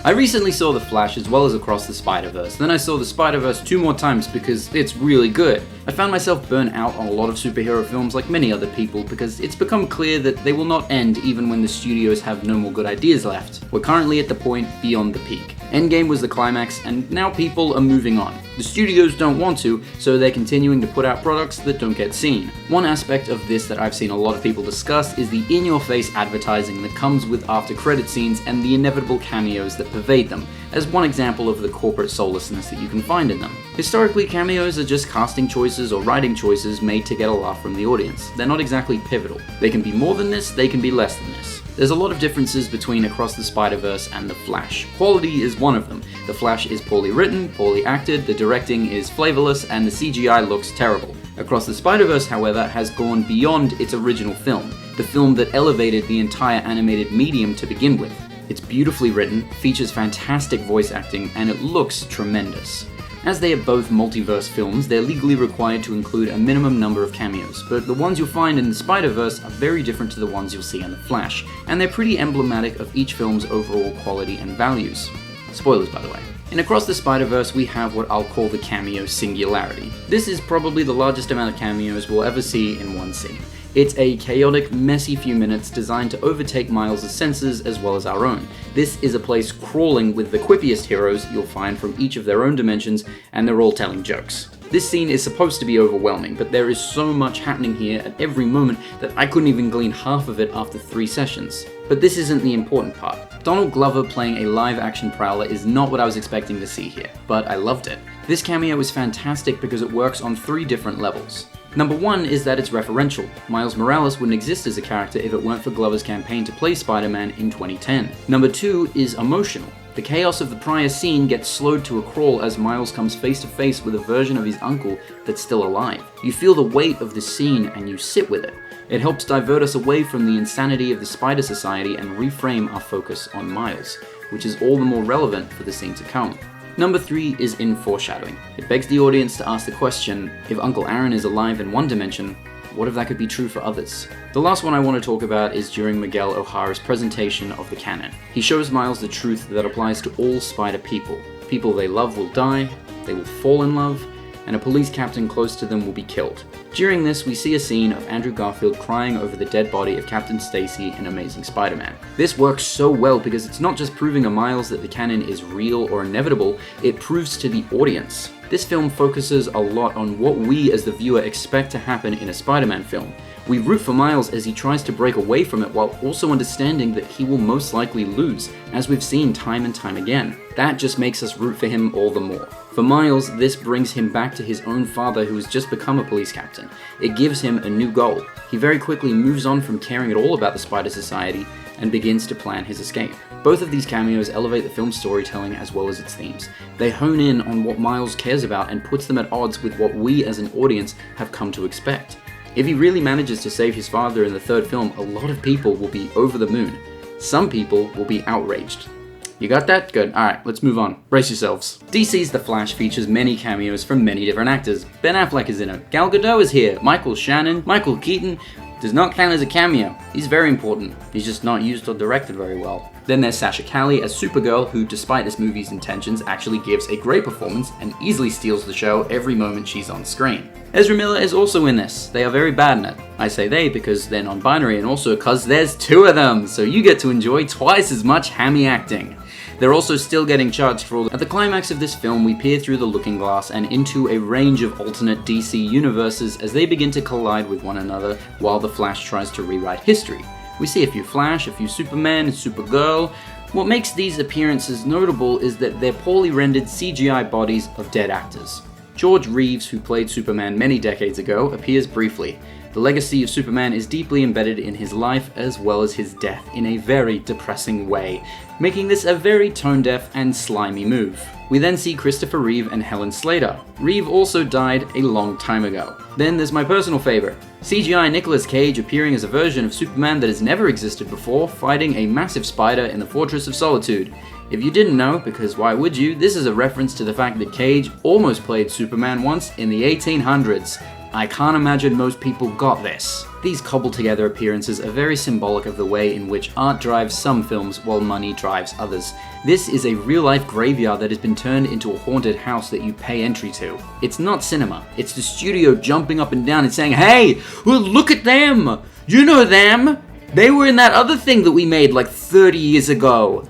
I recently saw The Flash as well as Across the Spider-Verse, then I saw the Spider-Verse 2 more times because it's really good. I found myself burnt out on a lot of superhero films like many other people because it's become clear that they will not end even when the studios have no more good ideas left. We're currently at the point beyond the peak. Endgame was the climax, and now people are moving on. The studios don't want to, so they're continuing to put out products that don't get seen. One aspect of this that I've seen a lot of people discuss is the in-your-face advertising that comes with after-credit scenes and the inevitable cameos that pervade them, as one example of the corporate soullessness that you can find in them. Historically, cameos are just casting choices or writing choices made to get a laugh from the audience. They're not exactly pivotal. They can be more than this, they can be less than this. There's a lot of differences between Across the Spider-Verse and The Flash. Quality is one of them. The Flash is poorly written, poorly acted, the directing is flavorless, and the CGI looks terrible. Across the Spider-Verse, however, has gone beyond its original film, the film that elevated the entire animated medium to begin with. It's beautifully written, features fantastic voice acting, and it looks tremendous. As they are both multiverse films, they're legally required to include a minimum number of cameos, but the ones you'll find in the Spider-Verse are very different to the ones you'll see in The Flash, and they're pretty emblematic of each film's overall quality and values. Spoilers, by the way. In Across the Spider-Verse, we have what I'll call the cameo singularity. This is probably the largest amount of cameos we'll ever see in one scene. It's a chaotic, messy few minutes designed to overtake Miles' senses as well as our own. This is a place crawling with the quippiest heroes you'll find from each of their own dimensions, and they're all telling jokes. This scene is supposed to be overwhelming, but there is so much happening here at every moment that I couldn't even glean half of it after 3 sessions. But this isn't the important part. Donald Glover playing a live-action Prowler is not what I was expecting to see here, but I loved it. This cameo is fantastic because it works on 3 different levels. Number 1 is that it's referential. Miles Morales wouldn't exist as a character if it weren't for Glover's campaign to play Spider-Man in 2010. Number 2 is emotional. The chaos of the prior scene gets slowed to a crawl as Miles comes face to face with a version of his uncle that's still alive. You feel the weight of the scene and you sit with it. It helps divert us away from the insanity of the Spider Society and reframe our focus on Miles, which is all the more relevant for the scene to come. Number 3 is in foreshadowing. It begs the audience to ask the question, if Uncle Aaron is alive in one dimension, what if that could be true for others? The last one I want to talk about is during Miguel O'Hara's presentation of the canon. He shows Miles the truth that applies to all Spider people. People they love will die, they will fall in love, and a police captain close to them will be killed. During this, we see a scene of Andrew Garfield crying over the dead body of Captain Stacy in Amazing Spider-Man. This works so well because it's not just proving to Miles that the canon is real or inevitable, it proves to the audience. This film focuses a lot on what we as the viewer expect to happen in a Spider-Man film. We root for Miles as he tries to break away from it while also understanding that he will most likely lose, as we've seen time and time again. That just makes us root for him all the more. For Miles, this brings him back to his own father who has just become a police captain. It gives him a new goal. He very quickly moves on from caring at all about the Spider Society and begins to plan his escape. Both of these cameos elevate the film's storytelling as well as its themes. They hone in on what Miles cares about and puts them at odds with what we as an audience have come to expect. If he really manages to save his father in the 3rd film, a lot of people will be over the moon. Some people will be outraged. You got that? Good. Alright, let's move on. Brace yourselves. DC's The Flash features many cameos from many different actors. Ben Affleck is in it. Gal Gadot is here. Michael Shannon. Michael Keaton does not count as a cameo. He's very important. He's just not used or directed very well. Then there's Sasha Calle as Supergirl, who despite this movie's intentions actually gives a great performance and easily steals the show every moment she's on screen. Ezra Miller is also in this. They are very bad in it. I say they because they're non-binary and also because there's 2 of them, so you get to enjoy twice as much hammy acting. They're also still getting charged for all. At the climax of this film, we peer through the looking glass and into a range of alternate DC universes as they begin to collide with one another while the Flash tries to rewrite history. We see a few Flash, a few Superman, Supergirl. What makes these appearances notable is that they're poorly rendered CGI bodies of dead actors. George Reeves, who played Superman many decades ago, appears briefly. The legacy of Superman is deeply embedded in his life as well as his death in a very depressing way, making this a very tone-deaf and slimy move. We then see Christopher Reeve and Helen Slater. Reeve also died a long time ago. Then there's my personal favorite, CGI Nicolas Cage appearing as a version of Superman that has never existed before, fighting a massive spider in the Fortress of Solitude. If you didn't know, because why would you, this is a reference to the fact that Cage almost played Superman once in the 1800s. I can't imagine most people got this. These cobbled together appearances are very symbolic of the way in which art drives some films while money drives others. This is a real-life graveyard that has been turned into a haunted house that you pay entry to. It's not cinema, it's the studio jumping up and down and saying, "Hey, well, look at them! You know them! They were in that other thing that we made like 30 years ago.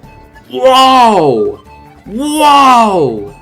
Whoa! Whoa!"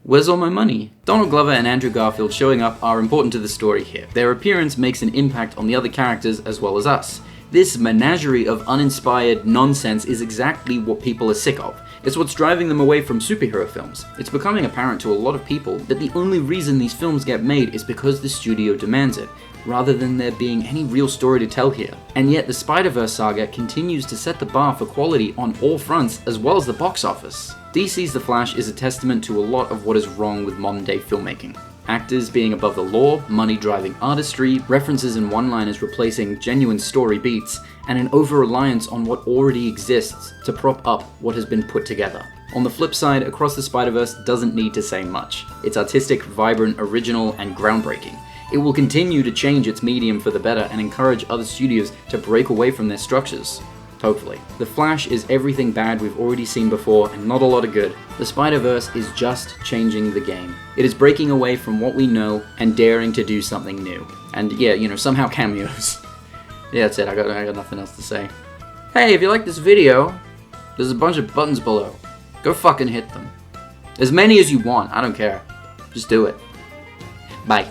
Where's all my money? Donald Glover and Andrew Garfield showing up are important to the story here. Their appearance makes an impact on the other characters as well as us. This menagerie of uninspired nonsense is exactly what people are sick of. It's what's driving them away from superhero films. It's becoming apparent to a lot of people that the only reason these films get made is because the studio demands it, rather than there being any real story to tell here. And yet the Spider-Verse saga continues to set the bar for quality on all fronts as well as the box office. DC's The Flash is a testament to a lot of what is wrong with modern day filmmaking. Actors being above the law, money driving artistry, references and one-liners replacing genuine story beats, and an over-reliance on what already exists to prop up what has been put together. On the flip side, Across the Spider-Verse doesn't need to say much. It's artistic, vibrant, original, and groundbreaking. It will continue to change its medium for the better and encourage other studios to break away from their structures. Hopefully. The Flash is everything bad we've already seen before and not a lot of good. The Spider-Verse is just changing the game. It is breaking away from what we know and daring to do something new. And yeah, somehow cameos. Yeah, that's it. I got nothing else to say. Hey, if you like this video, there's a bunch of buttons below. Go fucking hit them. As many as you want. I don't care. Just do it. Bye.